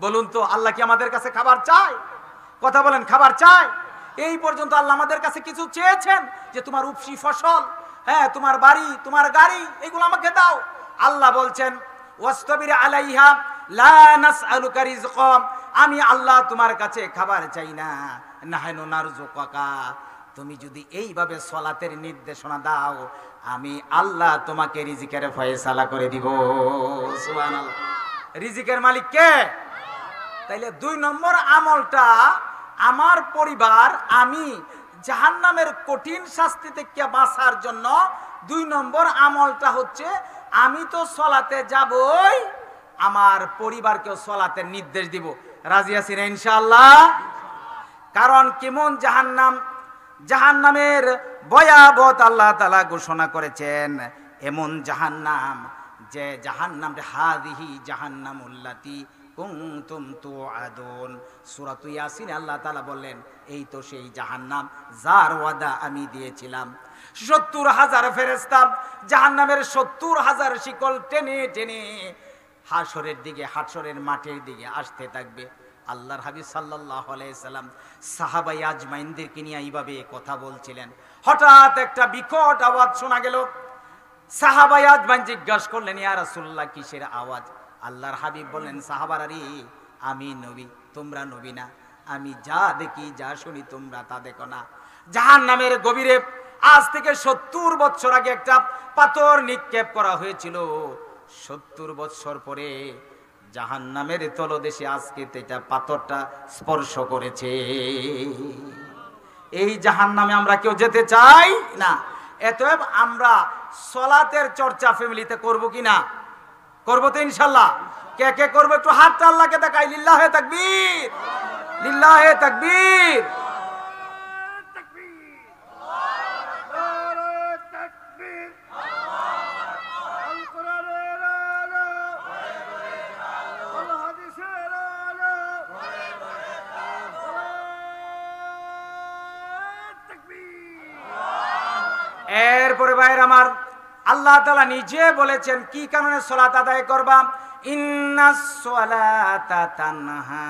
বলুন তো, আল্লাহ কি আমাদের কাছে খাবার চায়? কথা বলেন, খাবার চায়? এই পর্যন্ত আল্লাহ আমাদের কাছে কিছু চেয়েছেন যে তোমার উপসি ফসল, হ্যাঁ, তোমার বাড়ি, তোমার গাড়ি, এগুলো আমাকে দাও? আল্লাহ বলছেন ওয়াসতাবির আলাইহা লা নাসআলুকা রিজকা, আমি আল্লাহ তোমার কাছে খাবার চাই না, নাহনু নারযুকুকা, তুমি যদি এইভাবে সালাতের নির্দেশনা দাও আমি আল্লাহ তোমাকে রিজিকের ফয়সালা করে দিব। সুবহানাল্লাহ। রিজিকের মালিক কে? তাইলে 2 নম্বর আমলটা, আমার পরিবার, আমি জাহান্নামের কঠিন শাস্তি থেকে বাঁচার জন্য 2 নম্বর আমলটা হচ্ছে আমি তো সালাতে যাবই, আমার পরিবারকেও সালাতের নির্দেশ দিব। রাজি আছেন ইনশাআল্লাহ? কারণ কেমন জাহান্নাম, জাহান্নামের ভয়াবহতা আল্লাহ তাআলা ঘোষণা করেছেন। এমন জাহান্নাম যে জাহান্নাম, হাযিহি জাহান্নামুল্লাতী কুনতুম তুআদুন। সূরা ইয়াসিন আল্লাহ তাআলা বললেন এই তো সেই জাহান্নাম যার ওয়াদা আমি দিয়েছিলাম। 70,000 ফেরেশতা জাহান্নামের 70,000 শিকল টেনে টেনে হাশরের দিকে, হাশরের মাঠের দিকে আসতে থাকবে। আল্লাহর হাবিব সাল্লাল্লাহু আলাইহি সাল্লাম সাহাবায়ে আজমাইনদেরকে নিয়ে এইভাবে কথা বলছিলেন। হঠাৎ একটা বিকট আওয়াজ শোনা গেল। সাহাবায়ে আজমাইন জিজ্ঞাসা করলেন, ইয়া রাসূলুল্লাহ, কিসের আওয়াজ? আল্লাহর হাবিব বললেন, সাহাবারা রে, আমি নবী, তোমরা নবী না। আমি যা দেখি, যা শুনি, তোমরা তা দেখো না। জাহান্নামের গভীরে আজ থেকে 70 বছর আগে একটা পাথর নিক্ষেপ করা হয়েছিল। 70 বছর পরে জাহান্নামের তলদেশে আজকে এটা পাথরটা স্পর্শ করেছে। এই জাহান্নামে আমরা কেউ যেতে চাই না। এতএব আমরা সালাতের চর্চা ফ্যামিলিতে করব কি না? করবো তো ইনশাআল্লাহ। কে কে করবো একটু হাতটা আল্লাহকে দেখাই। লিল্লাহে তাকবীর, লিল্লাহে তাকবীর। এরপরে ভাইয়ের আমার, আল্লাহ তাআলা নিজে বলেছেন কি কারণে সালাত আদায় করবা। ইন্নাস সালাতা তানহা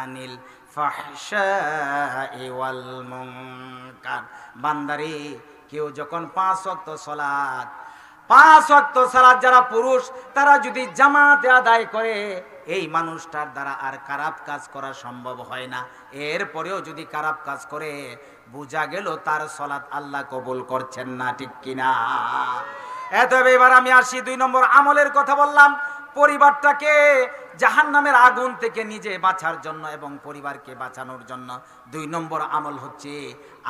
আনিল ফাহশাই ওয়াল মুনকার। বান্দারে, কেউ যখন 5 ওয়াক্ত সালাত যারা পুরুষ তারা যদি জামাতে আদায় করে, এই মানুষটার দ্বারা আর খারাপ কাজ করা সম্ভব হয় না। এরপরেও যদি খারাপ কাজ করে, বোঝা গেল তার সালাত আল্লাহ কবুল করছেন না, ঠিক কিনা? এতএব এবার আমি আসি 2 নম্বর আমলের কথা বললাম। পরিবারটাকে জাহান্নামের আগুন থেকে নিজে বাঁচার জন্য এবং পরিবারকে বাঁচানোর জন্য 2 নম্বর আমল হচ্ছে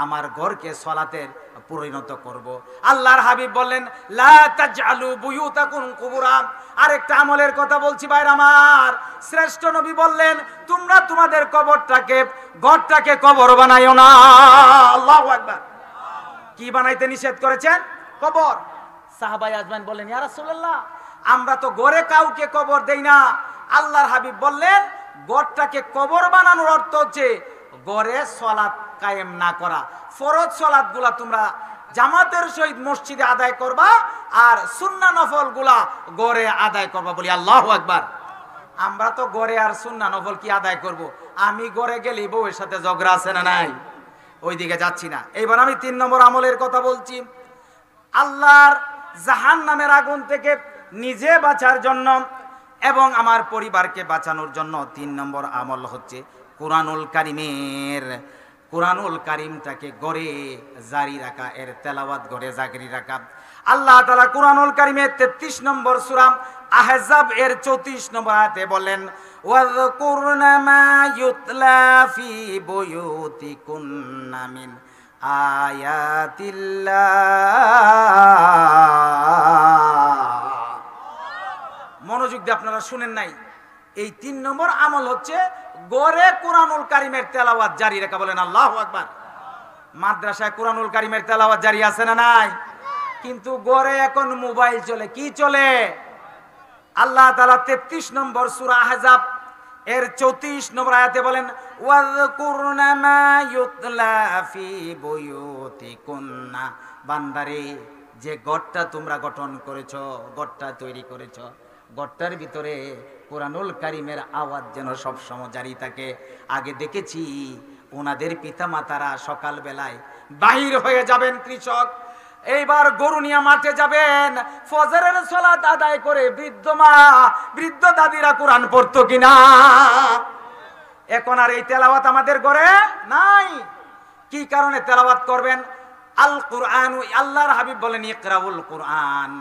আমার ঘরকে সালাতের পরিণত করব। আল্লাহর হাবিব বললেন, লা তাজআলু বুয়ুতাকুম কুবুরা। আরেকটা আমলের কথা বলছি ভাইরা আমার। শ্রেষ্ঠ নবী বললেন, তোমরা তোমাদের ঘরটাকে কবর বানাইও না। আল্লাহু আকবার। কি বানাইতে নিষেধ করেছেন? কবর। সাহাবায়ে আজমাইন বললেন, ইয়া রাসূলুল্লাহ, আমরা তো ঘরে কাউকে কবর দেই না। আল্লাহর হাবিব বললেন, ঘরটাকে কবর বানানোর অর্থ হচ্ছে ঘরে সালাত কায়েম না করা। ফরজ সালাতগুলা তোমরা জামাতের সহিত মসজিদে আদায় করবা, আর সুন্নাহ নফলগুলা ঘরে আদায় করবা। বলি আল্লাহু আকবার। আমরা তো ঘরে আর সুন্নাহ নফল কি আদায় করব? আমি ঘরে গেলে বউয়ের সাথে ঝগড়া আছে না নাই? ওইদিকে যাচ্ছি না। এইবার আমি 3 নম্বর আমলের কথা বলছি। আল্লাহর জাহান্নামের আগুন থেকে নিজে বাঁচার জন্য এবং আমার পরিবারকে বাঁচানোর জন্য 3 নম্বর আমল হচ্ছে কুরআনুল কারীমটাকে গড়ে জারি রাখা, এর তেলাওয়াত গড়ে জারি রাখা। আল্লাহ তাআলা কুরআনুল কারীমের 33 নম্বর সূরা আহজাব এর 34 নম্বর আয়াতে বলেন, ওয়াযকুরনা মা ইউতলা ফি বুয়ুতিকুন্না মিন আয়াতিল্লাহ। মনোযোগ দিয়ে আপনারা শুনেন নাই। এই 3 নম্বর আমল হচ্ছে গড়ে কুরআনুল কারীমের তেলাওয়াত জারি রাখা। বলেন আল্লাহু আকবার। মাদ্রাসায় কুরআনুল কারীমের তেলাওয়াত জারি আছে না নাই? কিন্তু গড়ে এখন মোবাইল চলে। কি চলে? আল্লাহ তাআলা 33 নম্বর সূরা আহজাব এর 34 নম্বর আয়াতে বলেন, ওয়াযকুরনা মা ইউতলা ফি বুয়ুতিকুন্না। বান্দারে, যে ঘরটা তোমরা গঠন করেছো, ঘরটা তৈরি করেছো, ঘরটার ভিতরে কোরআনুল কারীমের আওয়াজ যেন সব সময় জারি থাকে। আগে দেখেছি ওনাদের পিতামাতারা সকাল বেলায় বাহির হয়ে যাবেন কৃষক, এইবার গরু নিয়ে মাঠে যাবেন, ফজরের সালাত আদায় করে বৃদ্ধ মা বৃদ্ধ দাদিরা কোরআন পড়তো কিনা? এখন আর এই তেলাওয়াত আমাদের ঘরে নাই। কি কারণে তেলাওয়াত করবেন? আল কুরআন, আল্লাহর হাবিব বলেন ইকরাউল কুরআন,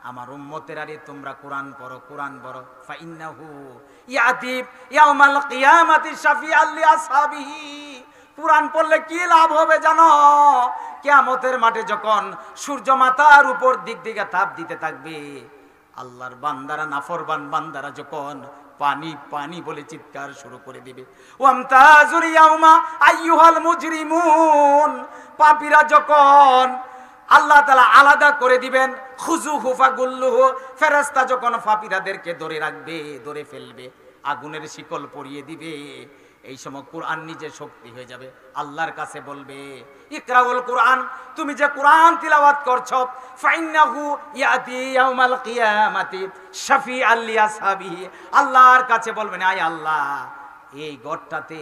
আমার উম্মতের আরে তোমরা কোরআন পড়ো, কোরআন পড়ো। ফাইন্নাহু ইয়াতি ইয়াউমাল কিয়ামাতি শাফিআল লিআসহাবিহি। কোরআন পড়লে কি লাভ হবে জানো? কিয়ামতের মাঠে যখন সূর্য মাথার উপর দিক দিকে তাপ দিতে থাকবে, আল্লাহর বান্দারা, নাফরমান বান্দারা যখন পানি পানি বলে চিৎকার শুরু করে দিবে, ওয়ামতাজুল ইয়াউমা আইয়ুহাল মুজরিমুন, পাপীরা যখন আল্লাহ তাআলা আলাদা করে দিবেন, খুজুহু ফাগুল্লুহু, ফেরেশতা যখন পাপীরাদেরকে ধরে রাখবে, ধরে ফেলবে, আগুনের শিকল পরিয়ে দিবে, এই সময় কোরআন নিজে শক্তি হয়ে যাবে, আল্লাহর কাছে বলবে ইকরাউল কোরআন, তুমি যে কোরআন তিলাওয়াত করছো, ফাইন্নাহু ইয়াতি ইয়াউমাল কিয়ামাতি শাফিআল লিআসহাবিহি, আল্লাহর কাছে বলবেন আয় আল্লাহ এই ঘরটাতে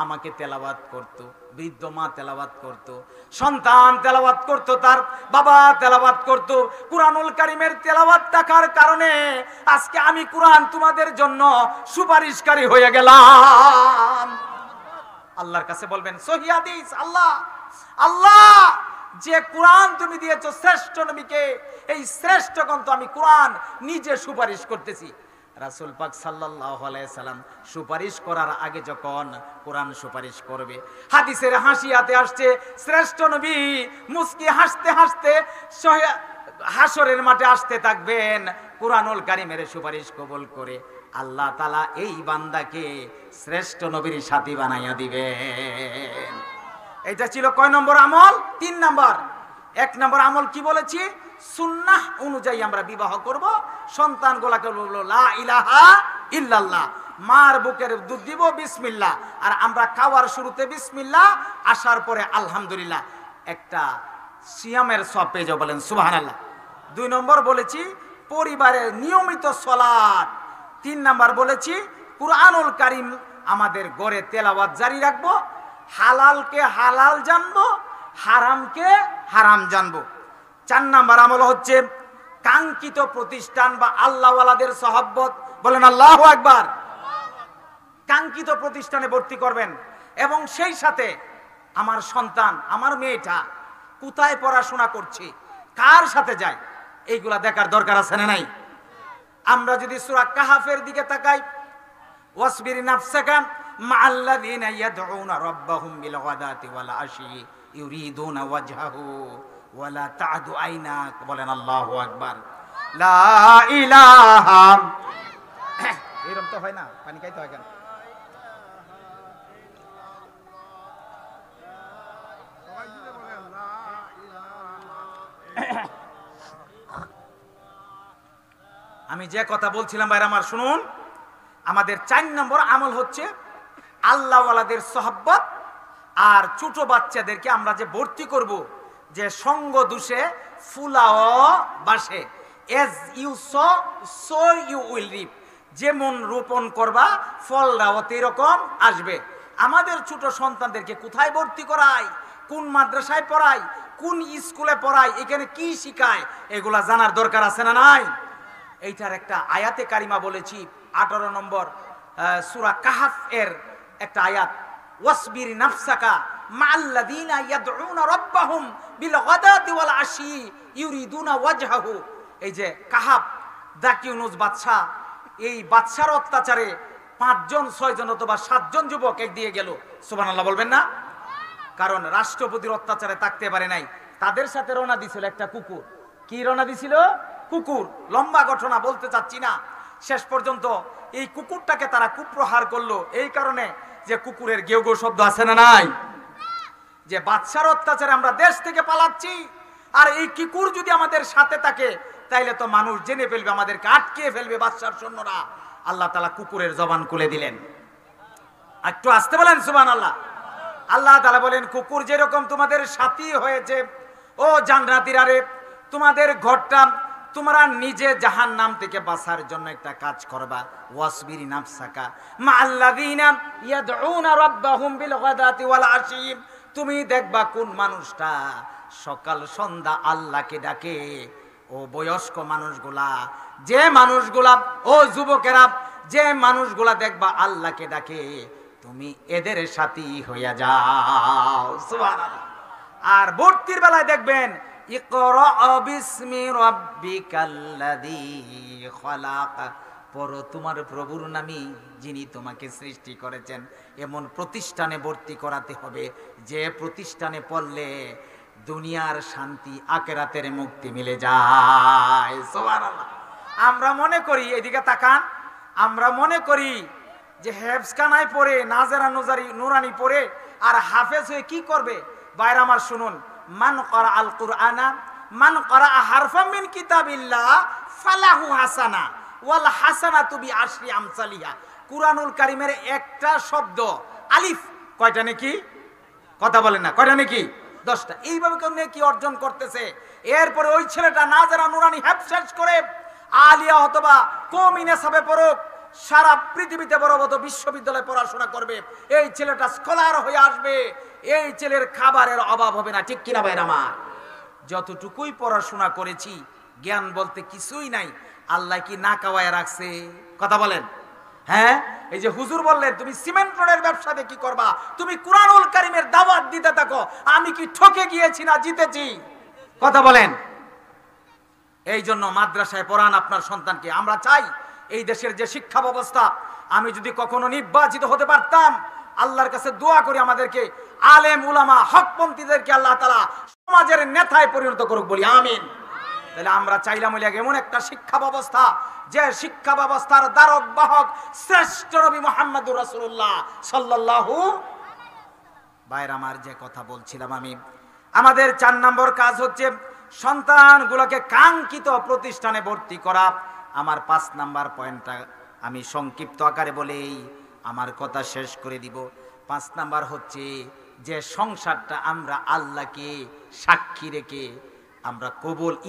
আমাকে তেলাওয়াত করতো, বৃদ্ধ মা তেলাওয়াত করতো, সন্তান তেলাওয়াত করতো, তার বাবা তেলাওয়াত করতো, কুরআনুল কারীমের তেলাওয়াত থাকার কারণে আজকে আমি কুরআন তোমাদের জন্য সুপারিশকারী হয়ে গেলাম। আল্লাহর কাছে বলবেন সহিহ হাদিস, আল্লাহ আল্লাহ যে কোরআন তুমি দিয়েছো শ্রেষ্ঠ নবীকে, এই শ্রেষ্ঠ গ্রন্থ আমি কোরআন নিজে সুপারিশ করতেছি। রাসূল পাক সাল্লাল্লাহু আলাইহি সাল্লাম সুপারিশ করার আগে যখন কোরআন সুপারিশ করবে, হাদিসের হাসিয়াতে আসছে শ্রেষ্ঠ নবী মুস্কি হাসতে হাসতে হাসরের মাঠে আসতে থাকবেন, কোরআনুল কারীমের সুপারিশ কবুল করে আল্লাহ তাআলা এই বান্দাকে শ্রেষ্ঠ নবীর সাথী বানাইয়া দিবেন। এটা ছিল কয় নম্বর আমল? 3 নম্বর। 1 নম্বর আমল কি বলেছি? সুন্নাহ অনুযায়ী আমরা বিবাহ করব, সন্তানগুলোকে বলবো লা ইলাহা ইল্লাল্লাহ, মার বুকের দুধ দিব বিসমিল্লাহ, আর আমরা খাওয়ার শুরুতে বিসমিল্লাহ, আসার পরে আলহামদুলিল্লাহ, একটা সিয়ামের সওয়াব পেয়ে যাও, বলেন সুবহানাল্লাহ। 2 নম্বর বলেছি পরিবারের নিয়মিত সালাত। 3 নম্বর বলেছি কুরআনুল কারীম আমাদের ঘরে তেলাওয়াত জারি রাখবো, হালালকে হালাল জানবো, হারামকে হারাম জানবো। 4 নম্বর আমল হচ্ছে কাঙ্ক্ষিত প্রতিষ্ঠান বা আল্লাহওয়ালাদের সহবত, বলেন আল্লাহু আকবার। কাঙ্ক্ষিত প্রতিষ্ঠানে ভর্তি করবেন, এবং সেই সাথে আমার সন্তান, আমার মেয়েটা কোথায় পড়াশোনা করছে, কার সাথে যায়, এইগুলা দেখার দরকার আছে না নাই? আমরা যদি সূরা কাহাফের দিকে তাকাই, ওয়াসবির নাফসাকা মাআল্লাযীনা ইয়াদউনা রাব্বাহুম বিল গাদাতি ওয়াল আশি ইউরিদুনা ওয়াজহাহু ওয়ালা তা'দু আইনাক, বলেন আল্লাহু আকবার। লা ইলাহা, এরকম তো হয় না, পানি খাইতে হয় কেন? আমি যে কথা বলছিলাম ভাইরা আমার শুনুন, আমাদের 4 নম্বর আমল হচ্ছে আল্লাহওয়ালাদের সহবত, আর ছোট বাচ্চাদেরকে আমরা যে ভর্তি করব, যে সঙ্গ দোষে ফুলাও বাসে, as you sow you will reap, যেমন রোপণ করবা ফলটাও এরকম আসবে। আমাদের ছোট সন্তানদেরকে কোথায় ভর্তি করাই, কোন মাদ্রাসায় পড়াই, কোন স্কুলে পড়াই, এখানে কি শিখায়, এগুলা জানার দরকার আছে না নাই? এইটার একটা আয়াতে কারিমা বলেছি, 18 নম্বর সূরা কাহাফ এর একটা আয়াত, ওয়াসবির নাফসাকা মাআল্লাযীনা ইয়াদউনা রাব্বাহুম বিল গাদাতি ওয়াল আশি ইউরিদুনা ওয়াজহাহু। এই যে কাহাফ দাকিউনুস বাদশা, এই বাদশার অত্যাচারে 5 জন 6 জন অথবা 7 জন যুবক এক দিয়ে গেল, সুবহানাল্লাহ বলবেন না? কারণ রাষ্ট্রপতির অত্যাচারে থাকতে পারে নাই, তাদের সাথে রওনা দিছিল একটা কুকুর। কি রওনা দিছিল? কুকুর। লম্বা ঘটনা বলতে চাচ্ছি না, শেষ পর্যন্ত এই কুকুরটাকে তারা কুপ্রহার করলো, এই কারণে যে কুকুরের গেউ গেউ শব্দ আছে না নাই? যে বাদশার অত্যাচারে আমরা দেশ থেকে পালাচ্ছি, আর এই কুকুর যদি আমাদের সাথে থাকে তাইলে তো মানুষ জেনে ফেলবে, আমাদেরকে আটকে ফেলবে বাদশার সৈন্যরা। আল্লাহ তাআলা কুকুরের জবান খুলে দিলেন। একটু আসতে বলেন সুবহানাল্লাহ। আল্লাহ তাআলা বলেন কুকুর যেরকম তোমাদের সাথী হয়েছে, ও জান্নাতীরা রে, তোমাদের ঘরটা তোমরা নিজে জাহান্নাম থেকে বাঁচার জন্য একটা কাজ করবা, ওয়াসবিরি নাফসাকা মাআল্লাযীনা ইয়াদউনা রাব্বাহুম বিল গাদাতি ওয়াল আশী। তুমি দেখবা কোন মানুষটা সকাল সন্ধ্যা আল্লাহকে ডাকে। ও বয়স্ক মানুষগুলা, যে মানুষগুলা, ও যুবকেরা, যে মানুষগুলা দেখবা আল্লাহকে ডাকে, তুমি এদের সাথী হইয়া যাও। সুবহানাল্লাহ। আর ভর্তির বেলায় দেখবেন ইকরা বিসমি রাব্বিকাল্লাযী খলাক, পড়ো তোমার প্রভুর নামে যিনি তোমাকে সৃষ্টি করেছেন। এমন প্রতিষ্ঠানে ভর্তি করাতে হবে যে প্রতিষ্ঠানে পড়লে দুনিয়ার শান্তি আখিরাতের মুক্তি মিলে যায়। সুবহানাল্লাহ। আমরা মনে করি, এদিকে তাকান, আমরা মনে করি যে হেফজখানায় পড়ে নাজেরা নুরানি পড়ে আর হাফেজ হয়ে কি করবে। বাইরে আমার শুনুন, মান করা আল কুরআনা, মান করা হারফাম মিন কিতাবিল্লাহ ফালাহু হাসানা ওয়াল হাসানাতু বিআশরি আমসালিহা। কুরআনুল কারীমের একটা শব্দ আলিফ কয়টা নাকি? কথা বলেন না, কয়টা নাকি? 10টা। এইভাবে কেউ নেকি অর্জন করতেছে। এরপরে ওই ছেলেটা নাজেরা নুরানি হেফজ করে আলিয়া অথবা কওমি নেসাবে পড়ুক, সারা পৃথিবীতে বড় বড় বিশ্ববিদ্যালয়ে পড়াশোনা করবে, এই ছেলেটা স্কলার হয়ে আসবে, এই ছেলের খাবারের অভাব হবে না। ঠিক কিনা ভাইরা আমার? যতটুকুই পড়াশোনা করেছি জ্ঞান বলতে কিছুই নাই। আল্লাহ কি না খাওয়ায় রাখছে? কথা বলেন। হ্যাঁ, এই যে হুজুর বললেন তুমি সিমেন্ট রোডের ব্যবসাতে কি করবা, তুমি কুরআনুল কারীমের দাওয়াত দিতে থাকো, আমি কি ঠকে গিয়েছি না জিতেছি? কথা বলেন। এই জন্য মাদ্রাসায় পড়ান আপনার সন্তানকে। আমরা চাই এই দেশের যে শিক্ষা ব্যবস্থা, আমি যদি কখনো নির্বাচিত হতে পারতাম, আল্লাহর কাছে দোয়া করি আমাদেরকে আলেম উলামা হকপন্থীদেরকে আল্লাহ তাআলা সমাজের নেতায় পরিণত করুক, বলি আমিন। তাহলে আমরা চাইলাম এমন একটা শিক্ষা ব্যবস্থা, যে শিক্ষা ব্যবস্থার দ্বারক বাহক শ্রেষ্ঠ নবী মুহাম্মদুর রাসূলুল্লাহ সাল্লাল্লাহু। ভাইরা আমার, যে কথা বলছিলাম আমি, আমাদের 4 নম্বর কাজ হচ্ছে সন্তানগুলোকে কাঙ্ক্ষিত প্রতিষ্ঠানে ভর্তি করা। আমার 5 নাম্বার পয়েন্টটা আমি সংক্ষিপ্ত আকারে বলেই আমার কথা শেষ করে দিব। 5 নাম্বার হচ্ছে যে সংসারটা আমরা আল্লাহকে সাক্ষী রেখে আমরা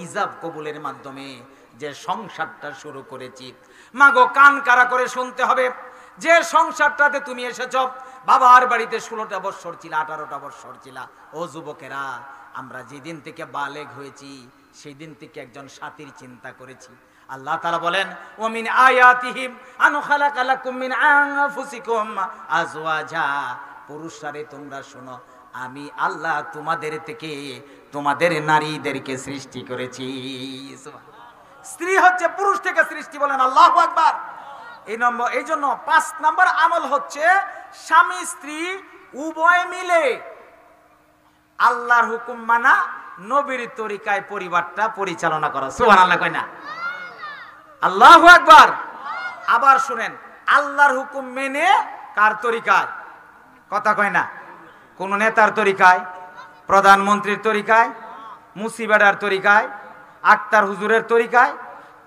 ইজাব কবুলের মাধ্যমে যে সংসারটা শুরু করেছি, মাগো কান কারা করে শুনতে হবে। যে সংসারটাতে তুমি এসেছ, বাবার বাড়িতে 16টা বছর ছিল, 18টা বছর ছিল। ও যুবকেরা, আমরা যেদিন থেকে বালেগ হয়েছি সেই দিন থেকে একজন সাথীর চিন্তা করেছি। আল্লাহ তাআলা বলেন, ওয়া মিন আয়াতিহিম আন খালাকা লাকুম মিন আনফুসিকুম আজওয়াজা। পুরুষারে তোমরা শোনো, আমি আল্লাহ তোমাদের থেকে তোমাদের নারীদেরকে সৃষ্টি করেছি। স্ত্রী হচ্ছে পুরুষ থেকে সৃষ্টি, বলেন আল্লাহু আকবার। এই জন্য 5 নম্বর আমল হচ্ছে স্বামী স্ত্রী উভয় মিলে আল্লাহর হুকুম মানা, নবীর তরিকায় পরিবারটা পরিচালনা করা। সুবহানাল্লাহ কয় না? আল্লাহু আকবার। আবার শুনেন, আল্লাহর হুকুম মেনে কার তরিকায়? কথা কয় না? কোন নেতার তরিকায়, প্রধানমন্ত্রীর তরিকায়, মুসিবাডার তরিকায়, আক্তার হুজুরের তরিকায়?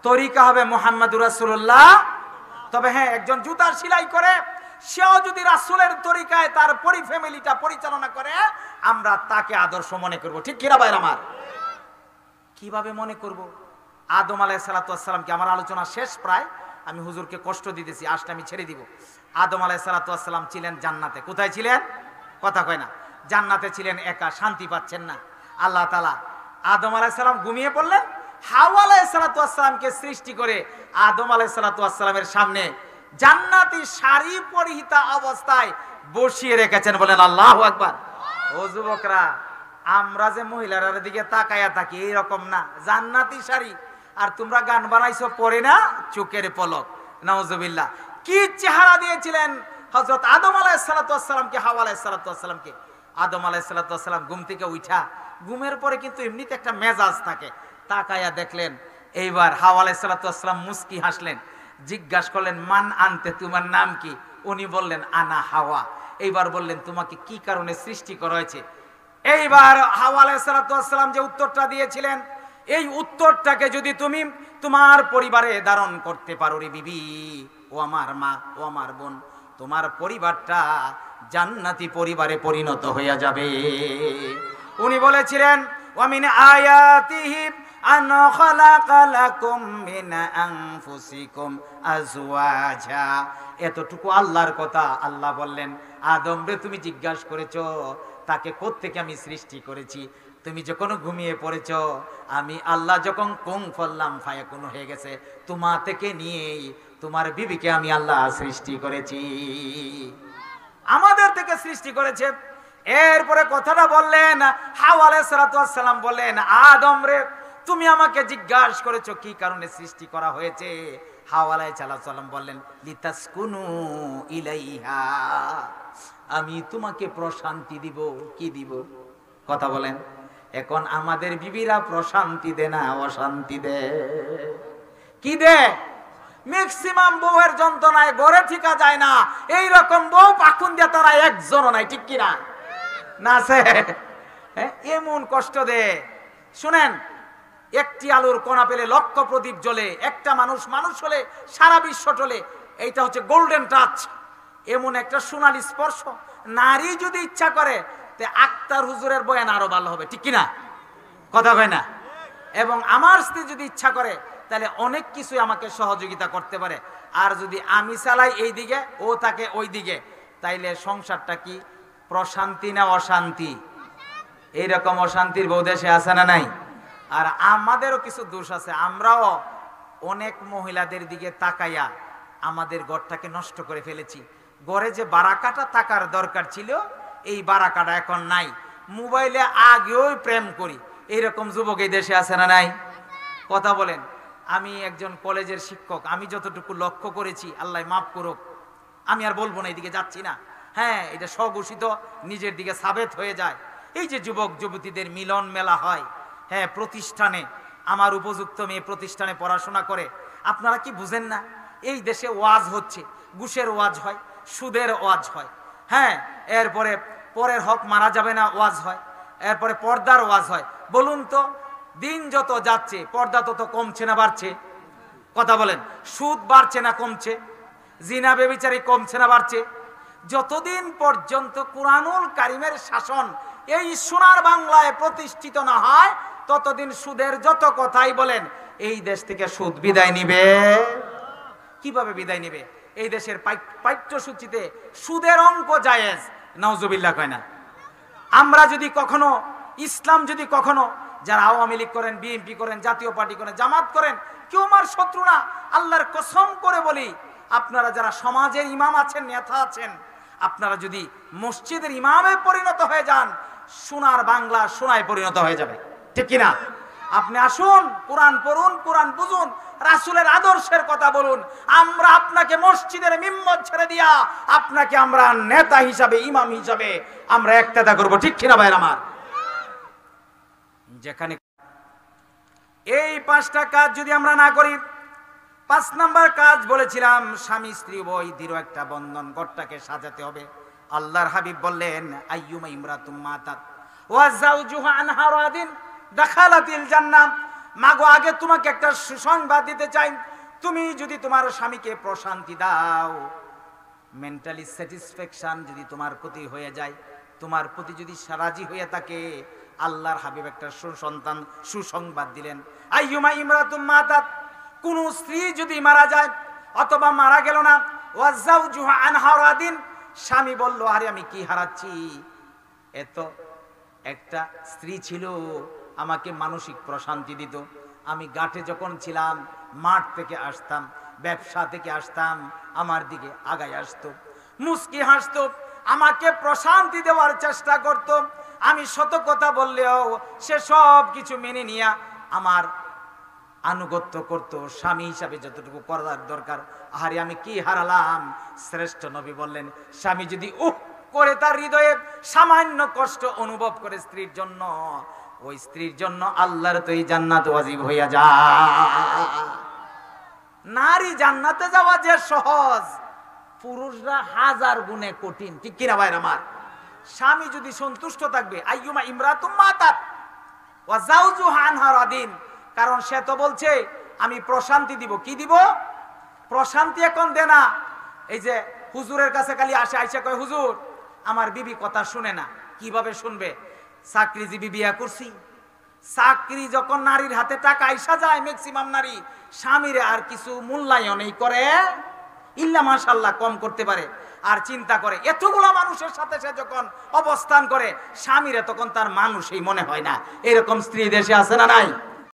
তরিকা হবে মুহাম্মদুর রাসূলুল্লাহ। তবে হ্যাঁ, একজন জুতার সেলাই করে, সেও যদি রাসূলের তরিকায় তার ফ্যামিলিটা পরিচালনা করে, আমরা তাকে আদর্শ মনে করব। ঠিক কিনা ভাইরা আমার? কিভাবে মনে করব? আদম আলাইহিস সালাতু, আমার আলোচনা শেষ প্রায়, আমি হুজুরকে কষ্ট দিতেছি, আজকে আমি ছেড়ে দিব। আদম আলাইহিস সালাতু ছিলেন জান্নাতে। কোথায় ছিলেন? কথা কয় না? জান্নাতে ছিলেন, একা, শান্তি পাচ্ছেন না। আল্লাহ তাআলা আদম আলাইহিস সালাম ঘুমিয়ে পড়লেন, হাওয়া আলাইহিস সালাতু সৃষ্টি করে আদম আলাইহিস সালাতু সামনে জান্নাতি শাড়ি পরিহিতা অবস্থায় বসিয়ে রেখেছেন। বলেন আল্লাহু আকবার। ও যুবকরা, আমরা যে মহিলার দিকে তাকায়া থাকি এইরকম না, জান্নাতি শাড়ি, আর তোমরা গান বানাইছো পরে না, চোখের পলক। নাউজুবিল্লাহ। কি চেহারা দিয়েছিলেন হযরত আদম আলাইহিস সালাতু হাওয়া আলাইহিস সালাতু। আদম আলাইহিস সালাতু ঘুম থেকে উঠা, ঘুমের পরে কিন্তু এমনিতে একটা মেজাজ থাকে, তাকায়া দেখলেন। এইবার হাওয়া আলাইহিস সালাতু মুস্কি হাসলেন, জিজ্ঞাসা করলেন, মান আনতে, তোমার নাম কি? উনি বললেন, আনা হাওয়া। এইবার বললেন, তোমাকে কি কারণে সৃষ্টি করা হয়েছে? এইবার হাওয়া আলাইহিস সালাতু যে উত্তরটা দিয়েছিলেন, এই উত্তরটাকে যদি তুমি তোমার পরিবারে ধারণ করতে পারো রে বিবি, ও আমার মা, ও আমার বোন, তোমার পরিবারটা জান্নাতি পরিবারে পরিণত হয়ে যাবে। উনি বলেছিলেন, ওয়া মিন আয়াতিহি আন খালাকা লাকুম মিন আনফুসিকুম আজওয়াজা। এতটুকু আল্লাহর কথা। আল্লাহ বললেন, আদম রে তুমি জিজ্ঞাসা করেছো তাকে কোত্থেকে আমি সৃষ্টি করেছি। তুমি যখন ঘুমিয়ে পড়েছো, আমি আল্লাহ যখন কুং ফল্লাম ফায়াকুন হয়ে গেছে, তোমা থেকে নিয়েই তোমার বিবিকে আমি আল্লাহ সৃষ্টি করেছি, আমাদের থেকে সৃষ্টি করেছে। এরপরে কথাটা বললেন, হাওয়া আলাইহিস সালাতু ওয়াস সালাম বললেন, আদম রে তুমি আমাকে জিজ্ঞাসা করেছো কি কারণে সৃষ্টি করা হয়েছে। হাওয়া আলাইহিস সালাম বললেন, লিতাসকুনু ইলাইহা, আমি তোমাকে প্রশান্তি দিব। কি দিব? কথা বলেন। এখন আমাদের বিবিরা প্রশান্তি দে না অশান্তি দে? কি দে? ম্যাক্সিমাম বউয়ের যন্ত্রণায় ঘরে ঠিকা যায় না। এই রকম বউ পাখুন দিয়ে তারা একজনও নাই, ঠিক কিনা? না আছে? এমন কষ্ট দে। শুনেন, একটি আলোর কণা পেলে লক্ষ প্রদীপ জ্বলে। একটা মানুষ হলে সারা বিশ্ব চলে। এইটা হচ্ছে গোল্ডেন টাচ, এমন একটা সোনালী স্পর্শ। নারী যদি ইচ্ছা করে তে আক্তার হুজুরের বয়ান আরো ভালো হবে, ঠিক কিনা? কথা কয় না? এবং আমার স্ত্রী যদি ইচ্ছা করে তাহলে অনেক কিছু আমাকে সহযোগিতা করতে পারে। আর যদি আমি চালাই এই দিকে, ও থাকে ওই দিকে, তাইলে সংসারটা কি প্রশান্তি না অশান্তি? এইরকম অশান্তির বউ দেশে আছে না নাই? আর আমাদেরও কিছু দোষ আছে। আমরাও অনেক মহিলাদের দিকে তাকাইয়া আমাদের ঘরটাকে নষ্ট করে ফেলেছি। ঘরে যে বারাকাটা থাকার দরকার ছিল, এই বারাকাটা এখন নাই। মোবাইলে আগেও প্রেম করি, এইরকম যুবক এই দেশে আছে না নাই? কথা বলেন। আমি একজন কলেজের শিক্ষক, আমি যতটুকু লক্ষ্য করেছি, আল্লাহ মাফ করুক, আমি আর বলবো না, এইদিকে যাচ্ছি না। হ্যাঁ, এটা স্বঘোষিত নিজের দিকে সাবেত হয়ে যায়। এই যে যুবক যুবতীদের মিলন মেলা হয়, হ্যাঁ, প্রতিষ্ঠানে, আমার উপযুক্ত মেয়ে প্রতিষ্ঠানে পড়াশোনা করে। আপনারা কি বুঝেন না? এই দেশে ওয়াজ হচ্ছে, ঘুষের ওয়াজ হয়, সুদের ওয়াজ হয়, হ্যাঁ, এরপরে পরের হক মারা যাবে না ওয়াজ হয়, এরপরে পর্দার ওয়াজ হয়। বলুন তো, দিন যত যাচ্ছে পর্দা তত কমছে না বাড়ছে? কথা বলেন। সুদ বাড়ছে না কমছে? জিনা বেবিচারি কমছে না বাড়ছে? যতদিন পর্যন্ত কুরআনুল কারীমের শাসন এই সোনার বাংলায় প্রতিষ্ঠিত না হয়, ততদিন সুদের যত কথাই বলেন, এই দেশ থেকে সুদ বিদায় নিবে। কিভাবে বিদায় নিবে? এই দেশের পাঠ্যসূচিতে সুদের অঙ্ক জায়েজ, নাউজুবিল্লাহ কয় না? আমরা যদি কখনো, ইসলাম যদি কখনো, যারা আওয়ামী লীগ করেন, বিএনপি করেন, জাতীয় পার্টি করেন, জামাত করেন, কেউ আমার শত্রু না। আল্লাহর কসম করে বলি, আপনারা যারা সমাজের ইমাম আছেন, নেতা আছেন, আপনারা যদি মসজিদের ইমামে পরিণত হয়ে যান, সোনার বাংলা সোনায় পরিণত হয়ে যাবে, ঠিক কিনা? আপনি আসুন, কোরআন পড়ুন, কোরআন বুঝুন, রাসূলের আদর্শের কথা বলুন। আমরা আপনাকে মসজিদের মিম্বর ছেড়ে দিয়া আপনাকে আমরা নেতা হিসাবে, ইমাম হিসাবে আমরা ইক্তেদা করব, ঠিক কিনা ভাইরা আমার? যেখানে এই 5টা কাজ যদি আমরা না করি, 5 নাম্বার কাজ বলেছিলাম, স্বামী স্ত্রী উভয় দৃঢ় একটা বন্ধন, ঘরটাকে সাজাতে হবে। আল্লাহর হাবিব বললেন, আইয়ুমা ইমরাতুম মাতাত ওয়া যাওজুহা আনহা রাদিন দাখালাতিল জান্নাহ। মাগো, আগে তোমাকে একটা সুসংবাদ দিতে চাই। তুমি যদি তোমার স্বামীকে প্রশান্তি দাও, মেন্টালি স্যাটিসফ্যাকশন যদি তোমার প্রতি হয়ে যায়, তোমার প্রতি যদি রাজি হয়ে থাকে, আল্লাহর হাবিব একটা সুসংবাদ দিলেন। আইয়ুমা ইমরাতুম মাতাত, কোন স্ত্রী যদি মারা যায় অথবা মারা গেল না, ওয়া যাওজুহা আনহা রাদিন, স্বামী বলল, আরে আমি কি হারাচ্ছি, এত একটা স্ত্রী ছিল, আমাকে মানসিক প্রশান্তি দিত। আমি ঘাটে যখন ছিলাম, মাঠ থেকে আসতাম, ব্যবসা থেকে আসতাম, আমার দিকে আগায় আসতো, মুস্কি হাসতো, আমাকে প্রশান্তি দেওয়ার চেষ্টা করত। আমি শত কথা বললেও সে সব কিছু মেনে নিয়ে আমার আনুগত্য করত, স্বামী হিসাবে যতটুকু করার দরকার। আরে আমি কি হারালাম? শ্রেষ্ঠ নবী বললেন, স্বামী যদি করে তার হৃদয়ে সামান্য কষ্ট অনুভব করে স্ত্রীর জন্য, ওই স্ত্রীর জন্য আল্লাহর তো এই জান্নাত ওয়াজিব হইয়া যায়। নারী জান্নাতে যাওয়া যে সহজ, পুরুষরা 1000 গুণে কঠিন, ঠিক কিনা ভাইরা আমার? স্বামী যদি সন্তুষ্ট থাকবে, আইয়ুমা ইমরাতুম মাতাত ওয়া যাওজুহা আনহা রাদিন, কারণ সে তো বলছে আমি প্রশান্তি দিব। কি দিব? প্রশান্তি এখন দে না। এই যে হুজুরের কাছে খালি আসে, আইসা কয়, হুজুর আমার বিবি কথা শুনে না। কিভাবে শুনবে? চাকরিজীবী বিয়া করছি, চাকরি যখন নারীর হাতে টাকা আইসা যায়, ম্যাক্সিমাম নারী স্বামীরে আর কিছু মূল্যায়নই করে ইল্লা মাশাআল্লাহ কম করতে পারে, আর চিন্তা করে এতগুলো মানুষের সাথে সে যখন অবস্থান করে স্বামীরে তখন তার মানুষই মনে হয় না। এরকম স্ত্রী দেশে আছে না নাই?